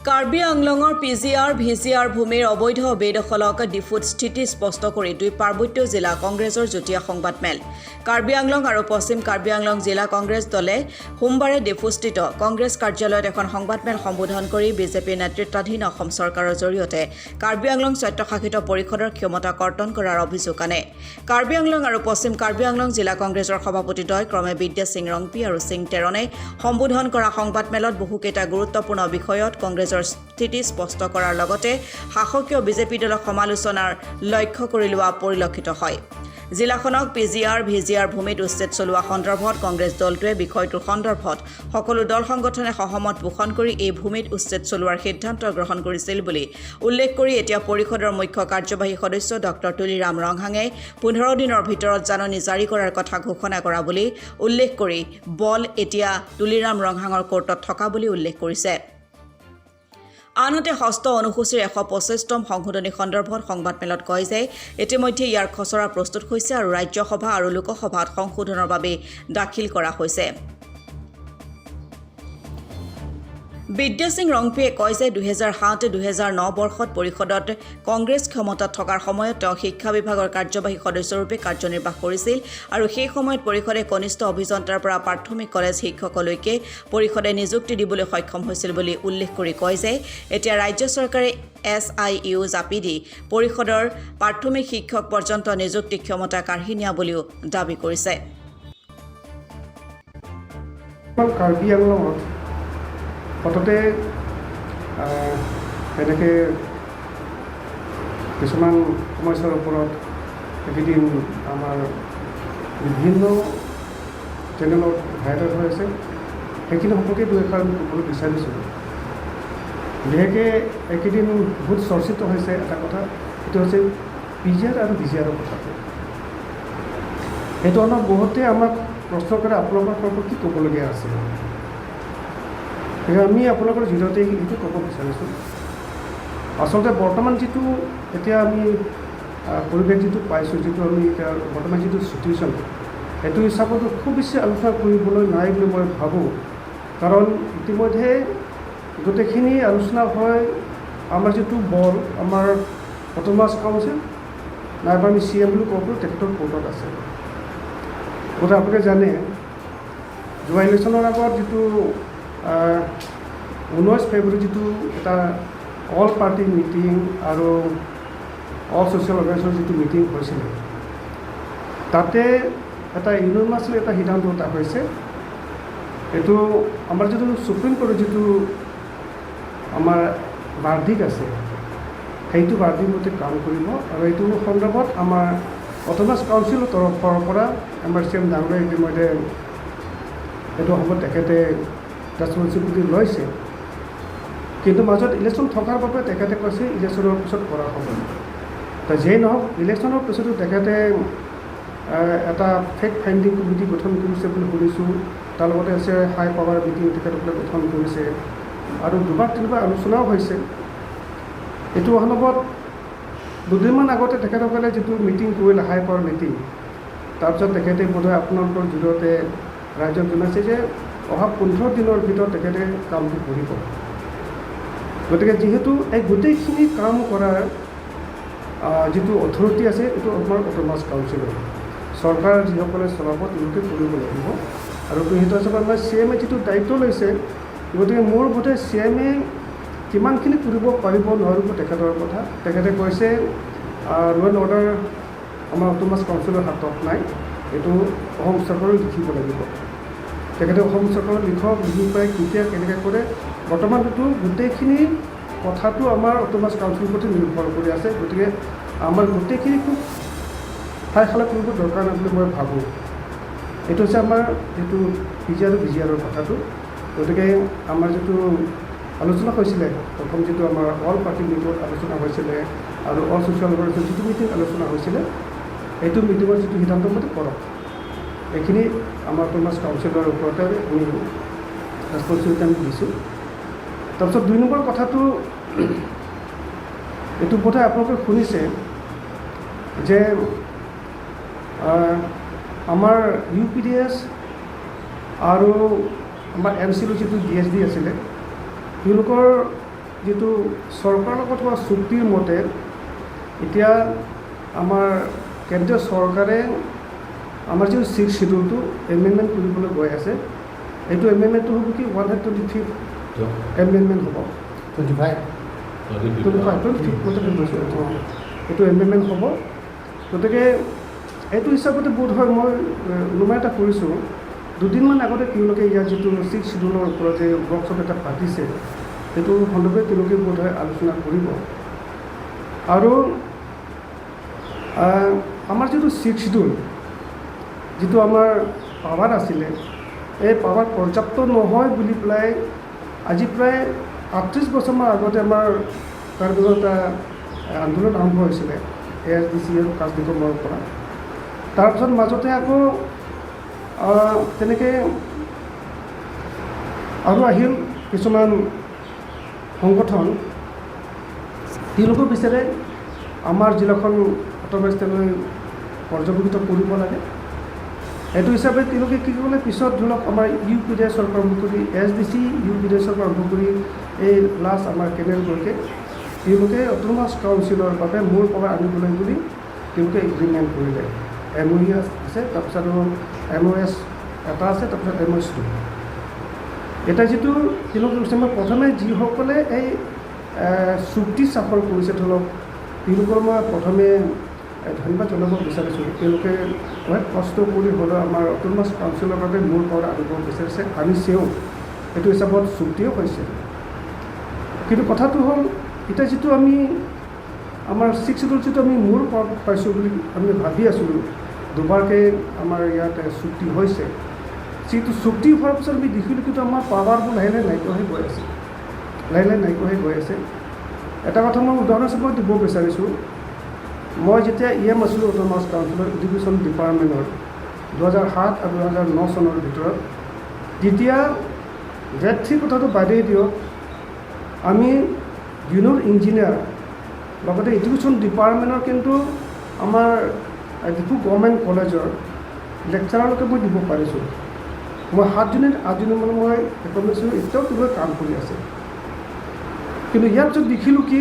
কাৰ্বি আংলঙৰ PGR VGR ভূমিৰ অবৈধ বেদখলক ডিফুত স্থিতি স্পষ্ট কৰি দুই পাৰ্বত্য জিলা কংগ্ৰেছৰ যুটীয়া সংবাদমেল কাৰ্বি আংলং আৰু পশ্চিম কাৰ্বি আংলং জিলা কংগ্ৰেছ দলে সোমবাৰে ডিফুস্থিত কংগ্ৰেছ কাৰ্যালয়ত এখন সংবাদমেল সম্বোধন কৰি বিজেপি নেতৃত্বাধীন অসম চৰকাৰৰ জৰিয়তে কাৰ্বি আংলং স্বায়ত্তশাসিত পৰিষদৰ ক্ষমতা কৰ্তন কৰাৰ অভিযোগ আনে কাৰ্বি আংলং আৰু পশ্চিম কাৰ্বি আংলং জিলা কংগ্ৰেছৰ সভাপতিদ্বয় ক্ৰমে বিদ্যা সিং ৰংপি আৰু সিং তেৰণে সম্বোধন কৰা সংবাদমেলত বহুকেইটা গুৰুত্বপূৰ্ণ বিষয়ত কংগ্ৰেছৰ স্থিতি স্পষ্ট কৰাৰ লগতে শাসকীয় বিজেপি দলক সমালোচনাৰ লক্ষ্য কৰি লোৱা পৰিলক্ষিত হয় জিলাখনক পিজিআৰ ভিজিআৰ ভূমিত উচ্ছেদ চলোৱা সন্দৰ্ভত কংগ্ৰেছ দলটোৱে বিষয়টোৰ সন্দৰ্ভত সকলো দল সংগঠনে সহমত পোষণ কৰি এই ভূমিত উচ্ছেদ চলোৱাৰ সিদ্ধান্ত গ্ৰহণ কৰিছিল বুলি উল্লেখ কৰি এতিয়া পৰিষদৰ মুখ্য কাৰ্যবাহী সদস্য ডক্টৰ তুলিৰাম ৰংহাঙে 15 দিনৰ ভিতৰত জাননী জাৰি কৰাৰ কথা ঘোষণা কৰা বুলি উল্লেখ কৰি বল এতিয়া তুলিৰাম ৰংহাঙৰ কোৰ্টত থকা বুলি উল্লেখ কৰিছে আনহাতে ষষ্ঠ অনুসূচীৰ 125তম সংশোধনী সন্দৰ্ভত সংবাদমেলত কয় যে ইতিমধ্যে ইয়াৰ খচৰা প্ৰস্তুত হৈছে আৰু ৰাজ্যসভা আৰু লোকসভাত সংশোধনৰ বাবে দাখিল কৰা হৈছে বিদ্যা সিং ৰংপিয়ে কয় যে 2007-2009 বৰ্ষত পৰিষদত কংগ্ৰেছ ক্ষমতাত থকাৰ সময়ত তেওঁ শিক্ষা বিভাগৰ কাৰ্যবাহী সদস্যৰূপে কাৰ্যনিৰ্বাহ কৰিছিল আৰু সেই সময়ত পৰিষদে কনিষ্ঠ অভিযন্তাৰ পৰা প্ৰাথমিক কলেজ শিক্ষকলৈকে পৰিষদে নিযুক্তি দিবলৈ সক্ষম হৈছিল বুলি উল্লেখ কৰি কয় যে এতিয়া ৰাজ্য চৰকাৰে SIU জাপি দি পৰিষদৰ প্ৰাথমিক শিক্ষক পৰ্যন্ত নিযুক্তি ক্ষমতা কাঢ়ি নিয়া বুলিও দাবী কৰিছে কাৰ্বি আংলঙত হঠাতে এনেকৈ কিছুমান সমস্যাৰ ওপৰত এইকেইদিন আমাৰ বিভিন্ন চেনেলত ভাইৰেল হৈ আছে সেইখিনি সম্পৰ্কে দুই এষাৰ ক'বলৈ বিচাৰিছোঁ বিশেষকৈ এইকেইদিন বহুত চৰ্চিত হৈছে এটা কথা সেইটো হৈছে পিজিআৰ আৰু ভিজিআৰৰ কথাটো সেইটো আমাক বহুতে আমাক প্ৰশ্ন কৰে আপোনালোকৰ কি ক'বলগীয়া আছে আমি আপোনালোকৰ জৰিয়তে এইটো ক'ব বিচাৰিছোঁ আচলতে বৰ্তমান যিটো এতিয়া আমি পৰিৱেশ যিটো পাইছোঁ যিটো আমি এতিয়া বৰ্তমান যিটো চিটুৱেশ্যন সেইটো হিচাপত খুব বেছি আলোচনা কৰিবলৈ নাই বুলি মই ভাবোঁ কাৰণ ইতিমধ্যে গোটেইখিনি আলোচনা হয় আমাৰ যিটো বল আমাৰ অট'নমাছ কাউন্সিল নাইবা আমি CM বুলি ক'ব পাৰোঁ তেখেতৰ কোৰ্টত আছে গতিকে আপোনালোকে জানে যোৱা ইলেকশ্যনৰ আগত যিটো 19 ফেব্ৰুৱাৰী যিটো এটা অল পাৰ্টি মিটিং আৰু অল ছ'চিয়েল অৰ্গেনাইজেশ্যনৰ যিটো মিটিং হৈছিলে তাতে এটা ইউনিভাৰ্চেল এটা সিদ্ধান্ত এটা হৈছে এইটো আমাৰ যিটো সুপ্ৰিম কোৰ্টৰ যিটো আমাৰ বাৰ্ধিক আছে সেইটো বাৰ্ধিক মতে কাম কৰিব আৰু এইটো সন্দৰ্ভত আমাৰ অট'নমাছ কাউন্সিলৰ তৰফৰ পৰা আমাৰ CM ডাঙৰীয়াই ইতিমধ্যে এইটো সময়ত তেখেতে ৰেছপনচিবিলিটি লৈছে কিন্তু মাজত ইলেকশ্যন থকাৰ বাবে তেখেতে কৈছে ইলেকশ্যনৰ পিছত কৰা হ'ব তো যেই নহওক ইলেকশ্যনৰ পিছতো তেখেতে এটা ফেক্ট ফাইণ্ডিং কমিটি গঠন কৰিছে বুলি শুনিছোঁ তাৰ লগতে আছে হাই পাৱাৰ মিটিং তেখেতসকলে গঠন কৰিছে আৰু দুবাৰ তিনিবাৰ আলোচনাও হৈছে এইটো সন্দৰ্ভত দুদিনমান আগতে তেখেতসকলে যিটো মিটিং কৰিলে হাই পাৱাৰ মিটিং তাৰপিছত তেখেতে বোধহয় আপোনালোকৰ জৰিয়তে ৰাইজক জনাইছে যে অহা 15 দিনৰ ভিতৰত তেখেতে কামটো কৰিব গতিকে যিহেতু এই গোটেইখিনি কাম কৰাৰ যিটো অথৰিটি আছে এইটো আমাৰ অট'নমাছ কাউন্সিলৰ চৰকাৰ যিসকলে চলাব তেওঁলোকে কৰিব লাগিব আৰু সেইটো হিচাপত আমাৰ CMে যিটো দায়িত্ব লৈছে গতিকে মোৰ বোধে CMে কিমানখিনি কৰিব পাৰিব নোৱাৰিব তেখেতৰ কথা তেখেতে কৈছে ল' এণ্ড অৰ্ডাৰ আমাৰ অট'নমাছ কাউন্সিলৰ হাতত নাই এইটো অসম চৰকাৰে লিখিব লাগিব তেখেতে অসম চৰকাৰৰ লিখি পাই কেতিয়া কেনেকৈ কৰে বৰ্তমানটো গোটেইখিনি কথাটো আমাৰ অট'নমাছ কাউন্সিলৰ প্ৰতি নিৰ্ভৰ কৰি আছে গতিকে আমাৰ গোটেইখিনি খুব ঠাইশালা কৰিব দৰকাৰ নাই বুলি মই ভাবোঁ এইটো হৈছে আমাৰ যিটো পিজিআৰ আৰু ভিজিআৰৰ কথাটো গতিকে আমাৰ যিটো আলোচনা হৈছিলে প্ৰথম যিটো আমাৰ অল পাৰ্টি মিটিঙত আলোচনা হৈছিলে আৰু অল ছ'চিয়েল অৰ্গেনাইজেশ্যন যিটো মিটিং আলোচনা হৈছিলে এইটো মিটিঙৰ যিটো সিদ্ধান্ত মতে কৰক এইখিনি আমাৰ অট'নমাছ কাউন্সিলৰ ওপৰতে আমি ৰেছপনচিবিলিটি আমি দিছোঁ তাৰপিছত 2 নম্বৰ কথাটো এইটো বোধহয় আপোনালোকে শুনিছে যে আমাৰ UPDS আৰু আমাৰ MCL যিটো DSD আছিলে তেওঁলোকৰ যিটো চৰকাৰৰ লগত হোৱা চুক্তিৰ মতে এতিয়া আমাৰ কেন্দ্ৰীয় চৰকাৰে আমাৰ যিটো 6th শিডিউলটো এমেণ্ডমেণ্ট কৰিবলৈ গৈ আছে, এইটো এমেণ্ডমেণ্টটো হ'ব কি 125th এমেণ্ডমেণ্ট হ'ব, 25 এইটো এমেণ্ডমেণ্ট হ'ব। গতিকে এইটো হিচাপতে বোধ হয় মই অনুমান এটা কৰিছোঁ, দুদিনমান আগতে তেওঁলোকে ইয়াৰ যিটো 6th শিডিউলৰ ওপৰত যে ৱৰ্কশ্বপ এটা পাতিছে, সেইটো সন্দৰ্ভে তেওঁলোকে বোধ হয় আলোচনা কৰিব। আৰু আমাৰ যিটো 6th শিডিউল, যিটো আমাৰ পাৱাৰ আছিলে, এই পাৱাৰ পৰ্যাপ্ত নহয় বুলি পেলাই আজি প্ৰায় 38 বছৰমান আগতে আমাৰ তাৰ বিৰুদ্ধে এটা আন্দোলন আৰম্ভ হৈছিলে ASDC আৰু কাষ্ট নিগমৰ পৰা। তাৰপিছত মাজতে আকৌ তেনেকৈ আৰু আহিল কিছুমান সংগঠন, তেওঁলোকেও বিচাৰে আমাৰ জিলাখন অট'মেটিকলৈ পৰ্যবেক্ষিত কৰিব লাগে। এইটো হিচাপে তেওঁলোকে কি কৰিলে, পিছত ধৰি লওক আমাৰ UPDSৰ পৰা আৰম্ভ কৰি ASDC, UPDSৰ পৰা আৰম্ভ কৰি এই লাষ্ট আমাৰ কেনেললৈকে তেওঁলোকে অট'নমাছ কাউন্সিলৰ বাবে মূল পাৱাৰ আনিবলৈ বুলি তেওঁলোকে এগ্ৰিমেণ্ট কৰিলে। MOE আছে, তাৰপিছত আৰু MOS এটা আছে, তাৰপিছত MOS 2। এটা যিটো তেওঁলোকে কৈছে, মই প্ৰথমে যিসকলে এই চুক্তি স্বাক্ষৰ কৰিছে ধৰি লওক তেওঁলোকৰ মই প্ৰথমে ধন্যবাদ জনাব বিচাৰিছোঁ। তেওঁলোকে বহুত কষ্ট কৰি হ'লেও আমাৰ অট'নমাছ কাউন্সিলৰ বাবে মূল পাৱাৰ আনিব বিচাৰিছে, আনিছেও, সেইটো হিচাপত চুক্তিও হৈছে। কিন্তু কথাটো হ'ল, এতিয়া যিটো আমি আমাৰ 6th শিডিউল যিটো আমি মূল পাৱাৰ পাইছোঁ বুলি আমি ভাবি আছিলোঁ, দুবাৰকৈ আমাৰ ইয়াত চুক্তি হৈছে, যিটো চুক্তি হোৱাৰ পিছত আমি দেখিলোঁ কিন্তু আমাৰ পাৱাৰবোৰ লাহে লাহে নাইকিয়া হৈ গৈ আছে, লাহে লাহে নাইকিয়া হৈ গৈ আছে। এটা কথা মই উদাহৰণ হিচাপে দিব বিচাৰিছোঁ, মই যেতিয়া EM আছিলোঁ অট'নমাছ কাউন্সিলৰ এডুকেশ্যন ডিপাৰ্টমেণ্টৰ 2007 আৰু 2009 চনৰ ভিতৰত, তেতিয়া গ্ৰেড 3 কথাটো বাদেই দিয়ক, আমি জুনিয়ৰ ইঞ্জিনিয়াৰ লগতে এডুকেশ্যন ডিপাৰ্টমেণ্টৰ কিন্তু আমাৰ ডিফু গভৰ্ণমেণ্ট কলেজৰ লেকচাৰলৈকে মই দিব পাৰিছোঁ। মই 8জনী মানে মই ৰেকমেণ্ডেশ্যন এতিয়াও তেওঁলোকে কাম কৰি আছে। কিন্তু ইয়াৰ পিছত দেখিলোঁ কি,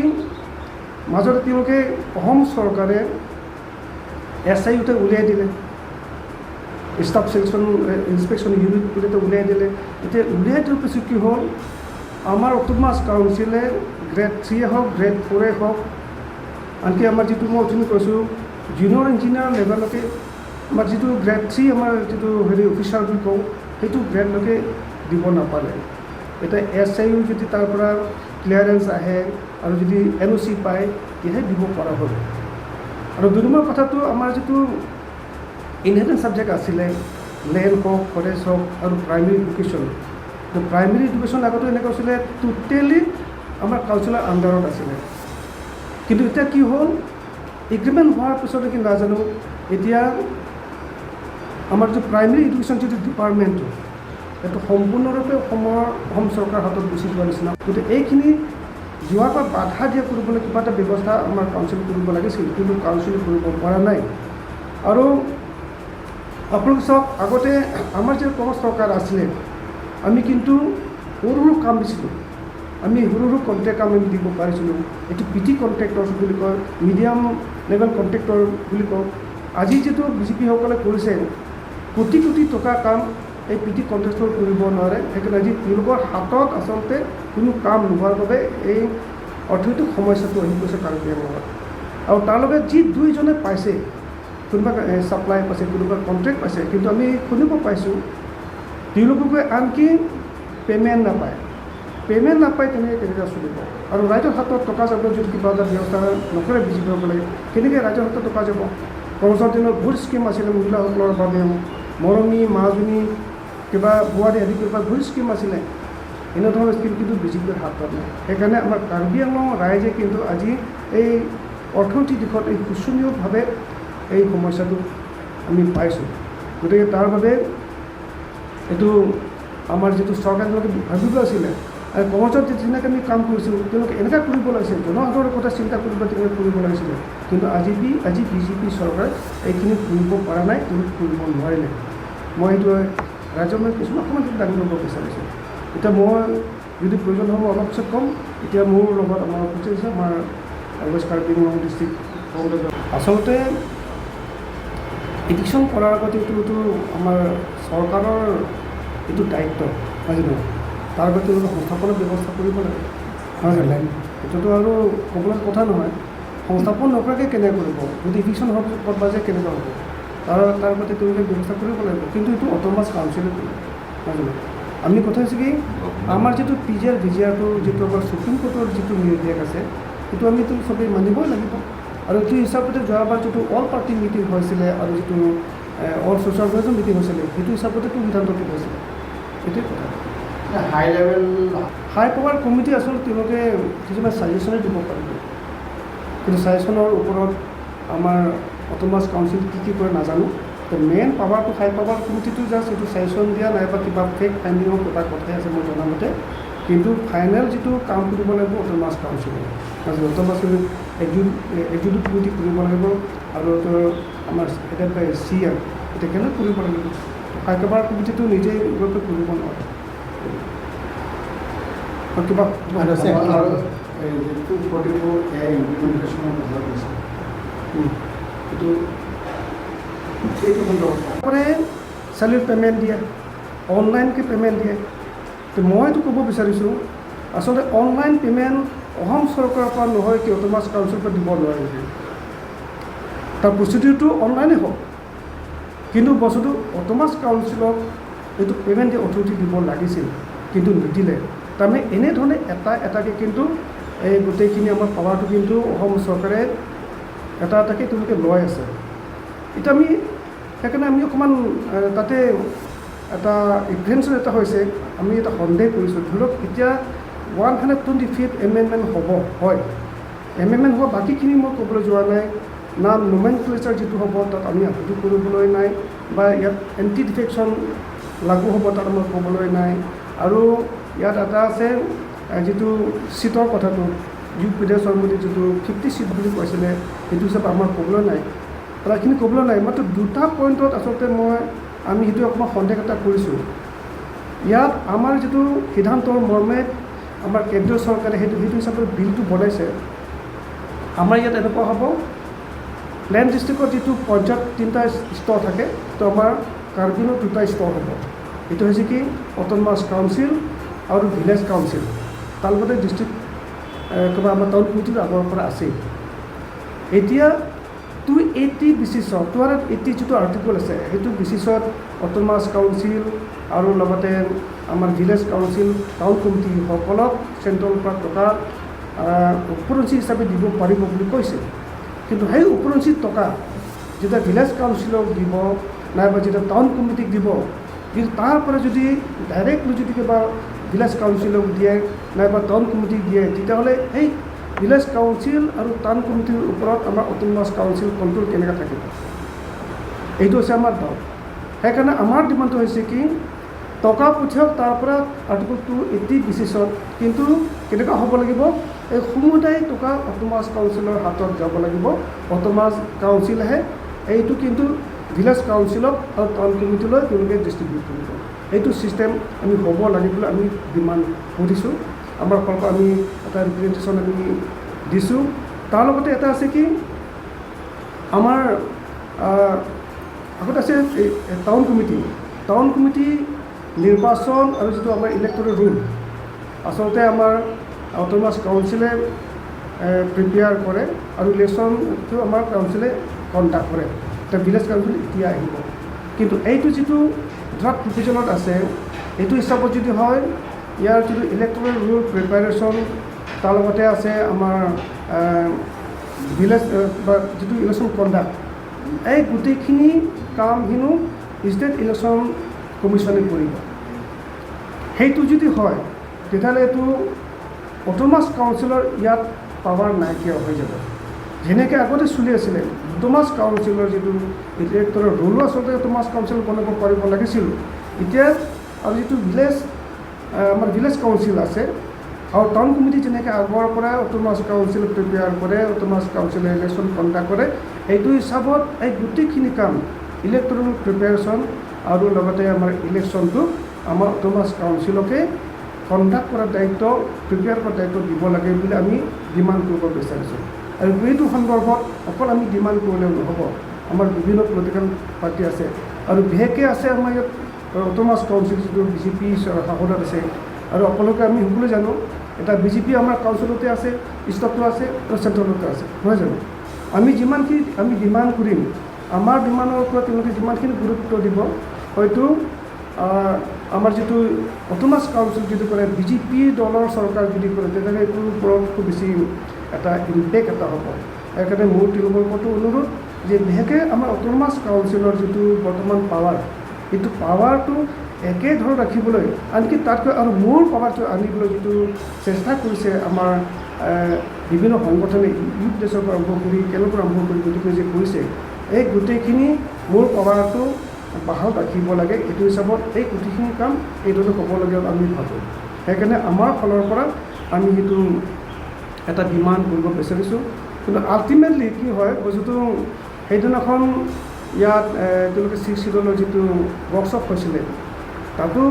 মাজতে তেওঁলোকে অসম চৰকাৰে SIUতে উলিয়াই দিলে, ষ্টাফ ছিলেকশ্যন ইনস্পেকশ্যন ইউনিট বুলি উলিয়াই দিলে। এতিয়া উলিয়াই দিয়াৰ পিছত কি হ'ল, আমাৰ অট'নমাছ কাউন্সিলে গ্ৰেড 3 হওক, গ্ৰেড 4 হওক, আনকি আমাৰ যিটো মই অথনি কৈছোঁ জুনিয়ৰ ইঞ্জিনিয়াৰ লেভেললৈকে আমাৰ যিটো গ্ৰেড 3 আমাৰ যিটো অফিচাৰ বুলি কওঁ, সেইটো গ্ৰেডলৈকে দিব নাপালে। এতিয়া SIU যদি তাৰ পৰা ক্লিয়াৰেঞ্চ আহে আৰু যদি NOC পায়, তেতিয়াহে দিব পৰা হ'ল। আৰু 2 নম্বৰ কথাটো, আমাৰ যিটো ইনহেৰিটেঞ্চ ছাবজেক্ট আছিলে, লেণ্ড হওক, ফৰেষ্ট হওক আৰু প্ৰাইমেৰী এডুকেশ্যন, প্ৰাইমেৰী এডুকেশ্যন আগতে এনেকৈ আছিলে টোটেলি আমাৰ কাউন্সিলৰ আণ্ডাৰত আছিলে। কিন্তু এতিয়া কি হ'ল, এগ্ৰিমেণ্ট হোৱাৰ পিছত কি নাজানো, এতিয়া আমাৰ যিটো প্ৰাইমেৰী এডুকেশ্যন যিটো ডিপাৰ্টমেণ্টটো, এইটো সম্পূৰ্ণৰূপে অসম চৰকাৰৰ হাতত গুচি যোৱাৰ নিচিনা। গতিকে এইখিনি যোৱাৰ পৰা বাধা দিয়া কৰিবলৈ কিবা এটা ব্যৱস্থা আমাৰ কাউন্সিল কৰিব লাগিছিল, কিন্তু কাউন্সিল কৰিব পৰা নাই। আৰু আপোনালোকে চাওক, আগতে আমাৰ যে অসম চৰকাৰ আছিলে, আমি কিন্তু সৰু সৰু কাম দিছিলোঁ, আমি সৰু সৰু কণ্ট্ৰেক্ট কাম আমি দিব পাৰিছিলোঁ। এইটো PT কণ্ট্ৰেক্টৰ বুলি কয়, মিডিয়াম লেভেল কণ্ট্ৰেক্টৰ বুলি কওঁ। আজি যিটো BJP-সকলে কৰিছে, কোটি কোটি টকা কাম এই PT কণ্ট্ৰেক্টৰ কৰিব নোৱাৰে। সেইকাৰণে আজি তেওঁলোকৰ হাতত আচলতে কোনো কাম নোহোৱাৰ বাবে এই অৰ্থনৈতিক সমস্যাটো আহি গৈছে কাৰ্বি আংলঙত। আৰু তাৰ লগত যি 2জনে পাইছে, কোনোবা ছাপ্লাই পাইছে, কোনোবা কণ্ট্ৰেক্ট পাইছে, কিন্তু আমি শুনিব পাইছোঁ তেওঁলোকে আনকি পে'মেণ্ট নাপায়, তেনেকৈ চলিব। আৰু ৰাইজৰ হাতত টকা যাব, যদি কিবা এটা ব্যৱস্থা নকৰে BJP-সকলে, কেনেকৈ ৰাইজৰ হাতত টকা যাব। কংগ্ৰেছৰ দিনত বহুত স্কিম আছিলে মহিলাসকলৰ বাবে, মৰমী, মাজনী, কিবা বোৱাৰী আদি কিবা বহুত স্কিম আছিলে, এনেধৰণৰ স্কিম কিন্তু BJP-ৰ হাতত নাই। সেইকাৰণে আমাৰ কাৰ্বি আংলং ৰাইজে কিন্তু আজি এই অৰ্থনৈতিক দিশত এই শোচনীয়ভাৱে এই সমস্যাটো আমি পাইছোঁ। গতিকে তাৰ বাবে এইটো আমাৰ যিটো চৰকাৰে ভাবিব আছিলে, আৰু কংগ্ৰেছত যেনেকৈ আমি কাম কৰিছিলোঁ, তেওঁলোকে এনেকৈ কৰিব লাগিছিল, জনসাধাৰণৰ কথা চিন্তা কৰিব তেনেকৈ কৰিব লাগিছিলে। কিন্তু আজি BJP চৰকাৰে এইখিনি কৰিব পৰা নাই, তেওঁলোকে কৰিব নোৱাৰিলে। মই এইটো ৰাজ্যৰ কিছুমান অকণমান দাঙি ল'ব বিচাৰিছোঁ। এতিয়া মই যদি প্ৰয়োজন হ'ব অলপ পিছত ক'ম। এতিয়া মোৰ লগত আমাৰ উপস্থিত আছে আমাৰ ৱেষ্ট কাৰ্বি আংলং ডিষ্ট্ৰিক্ট কংগ্ৰেছৰ। আচলতে ইলেকশ্যন কৰাৰ আগতে এইটো আমাৰ চৰকাৰৰ এইটো দায়িত্ব হয় নহয়, তাৰ প্ৰতি সংস্থাপনৰ ব্যৱস্থা কৰিব লাগে হয় নাই? এইটোতো আৰু ক'বলৈ কথা নহয়, সংস্থাপন নকৰাকৈ কেনেকৈ কৰিব, যদি ইলেকশ্যন হোৱাৰ পিছত ক'ত বাজে কেনেকুৱা হ'ব, তাৰ প্ৰতি তেওঁলোকে ব্যৱস্থা কৰিব লাগিব। কিন্তু এইটো অট'নমাছ কাউন্সিলে কৰিব হয় নহয়। আমি কথা হৈছে কি আমাৰ যিটো PGR VGRটো যিটো আমাৰ সুপ্ৰিম কোৰ্টৰ যিটো নিৰ্দেশ আছে সেইটো আমিতো চবেই মানিবই লাগিব। আৰু এইটো হিচাপতে যোৱাবাৰ যিটো অল পাৰ্টি মিটিং হৈছিলে আৰু যিটো অল ছ'চিয়েল অৰ্গেনাইজেশ্যন মিটিং হৈছিলে সেইটো হিচাপতেতো সিদ্ধান্তটো হৈছিলে। এইটোৱে কথা। হাই পাৱাৰ কমিটি আচলতে তেওঁলোকে কিছুমান ছাজেশ্যনে দিব পাৰিব, কিন্তু ছাজেশ্যনৰ ওপৰত আমাৰ অট'নমাছ কাউন্সিল কি কৰে নাজানো। মেইন পাৱাৰটো হাই পাৱাৰ কমিটিটো জাষ্ট এইটো ছাজেশ্যন দিয়া নাইবা কিবা ফেক ফাইণ্ডিঙৰ কিবা কথাই আছে মই জনামতে, কিন্তু ফাইনেল যিটো কাম কৰিব লাগিব অট'নমাছ কাউন্সিলে। অট'নমাছ এক্সিকিউটিভ কমিটি কৰিব লাগিব আৰু আমাৰ হেডেড বাই CM এতিয়া কেনে কৰিব লাগিব। হাই পাৱাৰ কমিটিটো নিজে এইভাবে কৰিব নোৱাৰে। কিবা চেলাৰী পে'মেণ্ট দিয়ে, অনলাইনকৈ পে'মেণ্ট দিয়ে। তো মইতো ক'ব বিচাৰিছোঁ আচলতে অনলাইন পে'মেণ্ট অসম চৰকাৰৰ পৰা নহয় কি অট'নমাছ কাউন্সিলৰ পৰা দিব নোৱাৰে নেকি? তাৰ প্ৰচিডিউৰটো অনলাইনে হওক, কিন্তু বস্তুটো অট'নমাছ কাউন্সিলক এইটো পে'মেণ্ট অথৰিটি দিব লাগিছিল কিন্তু নিদিলে। তাৰমানে এনেধৰণে এটাকৈ কিন্তু এই গোটেইখিনি আমাৰ পাৱাৰটো কিন্তু অসম চৰকাৰে এটাকৈ তেওঁলোকে লৈ আছে। এতিয়া আমি সেইকাৰণে আমি অকণমান তাতে এটা ইভেঞ্চন এটা হৈছে, আমি এটা সন্দেহ কৰিছোঁ। ধৰক এতিয়া 125th এমেণ্ডমেণ্ট হ'ব হয়, এমেণ্ডমেণ্ট হ'ব, বাকীখিনি মই ক'বলৈ যোৱা নাই। না নমেনক্লেচাৰ যিটো হ'ব তাত আমি আপত্তি কৰিবলৈ নাই, বা ইয়াত এণ্টি ডিফেকশ্যন লাগু হ'ব তাত মই ক'বলৈ নাই। আৰু ইয়াত এটা আছে যিটো চিটৰ কথাটো UPDA চৰমতি যিটো 50 চিট বুলি কৈছিলে সেইটো হিচাপে আমাৰ ক'বলৈ নাই, প্ৰায়খিনি ক'বলৈ নাই। মাত্ৰ দুটা পইণ্টত আচলতে আমি সেইটো অকণমান সন্দেহ এটা কৰিছোঁ। ইয়াত আমাৰ যিটো সিদ্ধান্তৰ মৰ্মে আমাৰ কেন্দ্ৰীয় চৰকাৰে সেইটো হিচাপে বিলটো বনাইছে। আমাৰ ইয়াত এনেকুৱা হ'ব, প্লেন ডিষ্ট্ৰিক্টত যিটো পৰ্যায়ত 3টা স্তৰ থাকে, তো আমাৰ কাৰ্বিঙত 2টা স্তৰ হ'ব। এইটো হৈছে কি অট'নমাছ কাউন্সিল আৰু ভিলেজ কাউন্সিল। তাৰ লগতে ডিষ্ট্ৰিক্ট কিবা আমাৰ টাউন কমিটিটো আগৰ পৰা আছেই। এতিয়া 280 বেচিছত 280 যিটো আৰ্টিকল আছে সেইটো বেচিছত অট'নমাছ কাউন্সিল আৰু লগতে আমাৰ ভিলেজ কাউন্সিল টাউন কমিটিসকলক চেণ্ট্ৰেলৰ পৰা টকা উপৰঞ্চি হিচাপে দিব পাৰিব বুলি কৈছে। কিন্তু সেই উপৰঞ্চি টকা যেতিয়া ভিলেজ কাউন্সিলক দিব নাইবা যেতিয়া টাউন কমিটিক দিব, কিন্তু তাৰ পৰা যদি ডাইৰেক্টলি যদি কিবা ভিলেজ কাউন্সিলক দিয়ে নাইবা টাউন কমিটিক দিয়ে, তেতিয়াহ'লে সেই ভিলেজ কাউন্সিল আৰু টাউন কমিটিৰ ওপৰত আমাৰ অট'নমাছ কাউন্সিল কণ্ট্ৰল কেনেকৈ থাকিব, এইটো হৈছে আমাৰ ডাউট। সেইকাৰণে আমাৰ ডিমাণ্ডটো হৈছে কি টকা পঠিয়াওক তাৰ পৰা আৰ্টিকল 280 বেচিছত, কিন্তু কেনেকুৱা হ'ব লাগিব, এই সমুদায় টকা অট'নমাছ কাউন্সিলৰ হাতত যাব লাগিব। অট'নমাছ কাউন্সিলেহে এইটো কিন্তু ভিলেজ কাউন্সিলক আৰু টাউন কমিটিলৈ তেওঁলোকে ডিষ্ট্ৰিবিউট কৰিব। এইটো ছিষ্টেম আমি হ'ব লাগে বুলি আমি ডিমাণ্ড কৰিছোঁ। আমাৰ ফালৰ পৰা আমি এটা ৰিপ্ৰেজেণ্টেশ্যন আমি দিছোঁ। তাৰ লগতে এটা আছে কি আমাৰ আগত আছে টাউন কমিটি নিৰ্বাচন আৰু যিটো আমাৰ ইলেক্টৰেল ৰুল আচলতে আমাৰ অট'নমাছ কাউন্সিলে প্ৰিপেয়াৰ কৰে আৰু ইলেকশ্যনটো আমাৰ কাউন্সিলে কণ্ডাক্ট কৰে। এতিয়া ভিলেজ কাউন্সিল এতিয়া আহিব, কিন্তু এইটো যিটো ড্ৰাফ্ট প্ৰিভিজনত আছে এইটো হিচাপত যদি হয়, ইয়াৰ যিটো ইলেক্টৰেল ৰুল প্ৰিপেয়াৰেশ্যন তাৰ লগতে আছে আমাৰ ভিলেজ বা যিটো ইলেকশ্যন কণ্ডাক্ট, এই গোটেইখিনি কামখিনিও ষ্টেট ইলেকশ্যন কমিশ্যনে কৰিব। সেইটো যদি হয় তেতিয়াহ'লে এইটো অট'নমাছ কাউন্সিলৰ ইয়াত পাৱাৰ নাইকিয়া হৈ যাব। যেনেকৈ আগতে চলি আছিলে অট'নমাছ কাউন্সিলৰ যিটো ইলেক্টৰেল ৰুলো আচলতে অট'নমাছ কাউন্সিল বনাব পাৰিব লাগিছিল। এতিয়া আৰু যিটো আমাৰ ভিলেজ কাউন্সিল আছে আৰু টাউন কমিটি যেনেকৈ আগৰ পৰা অট'নমাছ কাউন্সিল প্ৰিপেয়াৰ কৰে, অট'নমাছ কাউন্সিলে ইলেকশ্যন কণ্ডাক্ট কৰে, এইটো হিচাপত এই গোটেইখিনি কাম ইলেক্টৰেল প্ৰিপেয়াৰেশ্যন আৰু লগতে আমাৰ ইলেকশ্যনটো আমাৰ অট'নমাছ কাউন্সিলকে কণ্ডাক্ট কৰাৰ দায়িত্ব প্ৰিপেয়াৰ কৰাৰ দায়িত্ব দিব লাগে বুলি আমি ডিমাণ্ড কৰিব বিচাৰিছোঁ আৰু এইটো সন্দৰ্ভত অকল আমি ডিমাণ্ড কৰিলেও নহ'ব আমাৰ বিভিন্ন পলিটিকেল পাৰ্টি আছে আৰু বিশেষকৈ আছে আমাৰ ইয়াত অট'নমাছ কাউন্সিল যিটো বিজেপি শাসনত আছে আৰু আপোনালোকে আমি সকলোৱে জানো এটা বিজেপি আমাৰ কাউন্সিলতে আছে ষ্টকটো আছে আৰু চেণ্ট্ৰেলতে আছে নহয় জানো আমি যিমানখিনি আমি ডিমাণ্ড কৰিম আমাৰ ডিমাণ্ডৰ ওপৰত তেওঁলোকে যিমানখিনি গুৰুত্ব দিব হয়তো আমাৰ যিটো অট'নমাছ কাউন্সিল যিটো কৰে বিজেপি দলৰ চৰকাৰ যদি কৰে তেতিয়াহ'লে এইটোৰ ওপৰত খুব বেছি এটা ইম্পেক্ট এটা হ'ব সেইকাৰণে মোৰ তেওঁলোকৰ ওপৰতো অনুৰোধ যে বিশেষকৈ আমাৰ অট'নমাছ কাউন্সিলৰ যিটো বৰ্তমান পাৱাৰ এইটো পাৱাৰটো একেধৰণে ৰাখিবলৈ আনকি তাতকৈ আৰু মূল পাৱাৰটো আনিবলৈ যিটো চেষ্টা কৰিছে আমাৰ বিভিন্ন সংগঠনে ইউথ দেশৰ পৰা আৰম্ভ কৰি কেনেকৈ আৰম্ভ কৰি গোটেইখিনি যে কৰিছে এই গোটেইখিনি মূল পাৱাৰটো বাহাল ৰাখিব লাগে এইটো হিচাপত এই গোটেইখিনি কাম এইদৰে হ'বলগীয়া আমি ভাবোঁ সেইকাৰণে আমাৰ ফালৰ পৰা আমি সেইটো এটা ডিমাণ্ড কৰিব বিচাৰিছোঁ কিন্তু আল্টিমেটলি কি হয় বস্তুটো সেইদিনাখন ইয়াত তেওঁলোকে 6 চিডনৰ যিটো ৱৰ্কশ্বপ হৈছিলে তাতো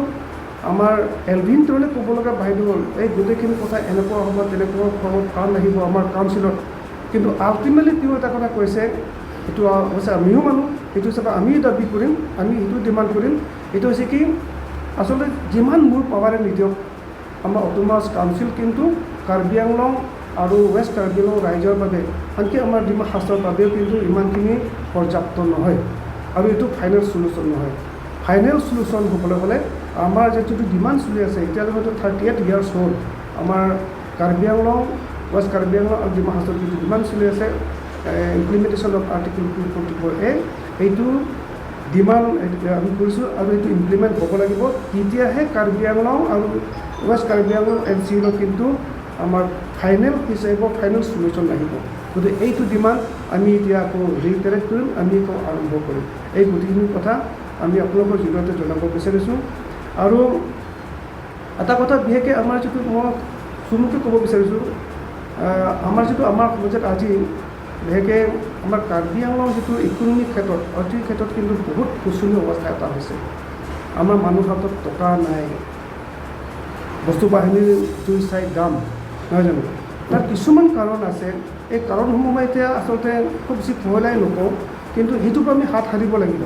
আমাৰ এলভিন তেওঁলে ক'ব লগা বাহিৰ হ'ল এই গোটেইখিনি কথা এনেকুৱা হ'ব তেনেকুৱা ফৰ্মত কাম আহিব আমাৰ কাউন্সিলত কিন্তু আল্টিমেটলি তেওঁ এটা কথা কৈছে এইটো হৈছে আমিও মানুহ সেইটো হিচাপে আমি দাবী কৰিম আমি সেইটো ডিমাণ্ড কৰিম এইটো হৈছে কি আচলতে যিমান মূল পাৱাৰে নিদিয়ক আমাৰ অট'নমাছ কাউন্সিল কিন্তু কাৰ্বি আংলং আৰু ৱেষ্ট কাৰ্বি আংলং ৰাইজৰ বাবে আনকি আমাৰ ডিমা হাছাওৰ বাবেও কিন্তু ইমানখিনি পৰ্যাপ্ত নহয় আৰু এইটো ফাইনেল চলিউশ্যন নহয় ফাইনেল চলিউশ্যন হ'বলৈ হ'লে আমাৰ যিটো ডিমাণ্ড চলি আছে এতিয়ালৈ হয়তো 38 ইয়াৰ্ছ হ'ল আমাৰ কাৰ্বি আংলং ৱেষ্ট কাৰ্বি আংলং আৰু ডিমা হাছাওৰ যিটো ডিমাণ্ড চলি আছে ইমপ্লিমেণ্টেশ্যন অফ আৰ্টিকল 244A এইটো ডিমাণ্ড আমি কৰিছোঁ আৰু এইটো ইমপ্লিমেণ্ট হ'ব লাগিব তেতিয়াহে কাৰ্বি আংলং আৰু ৱেষ্ট কাৰ্বি আংলং MCLৰ কিন্তু আমাৰ ফাইনেল হিচাপত ফাইনেল চলিউশ্যন আহিব গতিকে এইটো ডিমাণ্ড আমি এতিয়া আকৌ ৰিটাৰেট কৰিম আমি আকৌ আৰম্ভ কৰিম এই গোটেইখিনি কথা আমি আপোনালোকৰ জৰিয়তে জনাব বিচাৰিছোঁ আৰু এটা কথা বিশেষকৈ আমাৰ যিটো মই চমুকৈ ক'ব বিচাৰিছোঁ আমাৰ যিটো আমাৰ সমাজত আজি বিশেষকৈ আমাৰ কাৰ্বি আংলং যিটো ইকনমিক ক্ষেত্ৰত অৰ্থনৈতিক ক্ষেত্ৰত কিন্তু বহুত শোচনীয় অৱস্থা এটা হৈছে আমাৰ মানুহ হাতত টকা নাই বস্তু বাহিনীৰ জুই চাই দাম নহয় জানো তাৰ কিছুমান কাৰণ আছে এই কাৰণসমূহ মই এতিয়া আচলতে খুব বেছি পহলাই নকওঁ কিন্তু সেইটোৰ পৰা আমি হাত সাৰিব লাগিব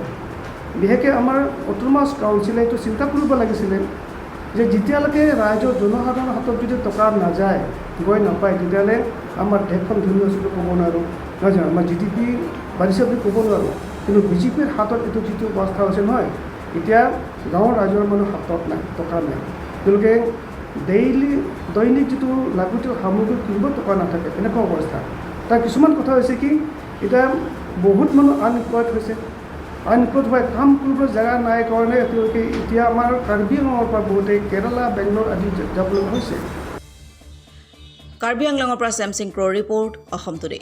বিশেষকৈ আমাৰ অট'নমাছ কাউন্সিলে এইটো চিন্তা কৰিব লাগিছিলে যে যেতিয়ালৈকে ৰাইজৰ জনসাধাৰণৰ হাতত যদি টকা নাযায় গৈ নাপায় তেতিয়াহ'লে আমাৰ দেশখন ধনী হৈছে ক'ব নোৱাৰোঁ নহয় জানো আমাৰ GDP বাঢ়িছে বুলি ক'ব নোৱাৰোঁ কিন্তু বিজেপিৰ হাতত এইটো যিটো অৱস্থা হৈছে নহয় এতিয়া গাঁৱৰ ৰাইজৰ মানুহ হাতত নাই টকা নাই তেওঁলোকে দৈনিক যিটো লাগতীয়াল সামগ্ৰী কিনিব টকা নাথাকে এনেকুৱা অৱস্থা তাৰ কিছুমান কথা হৈছে কি এতিয়া বহুত মানুহ আনএমপ্লয়ড হৈছে আনএমপ্লয়ড হোৱা কাম কৰিব জেগা নাই কাৰণে তেওঁলোকে এতিয়া আমাৰ কাৰ্বি আংলঙৰ পৰা বহুতে কেৰালা বেংগলোৰ আদি যাবলৈ হৈছে কাৰ্বি আংলঙৰ পৰা চেমচিং ক্ৰ' ৰিপৰ্ট অসম টুডে।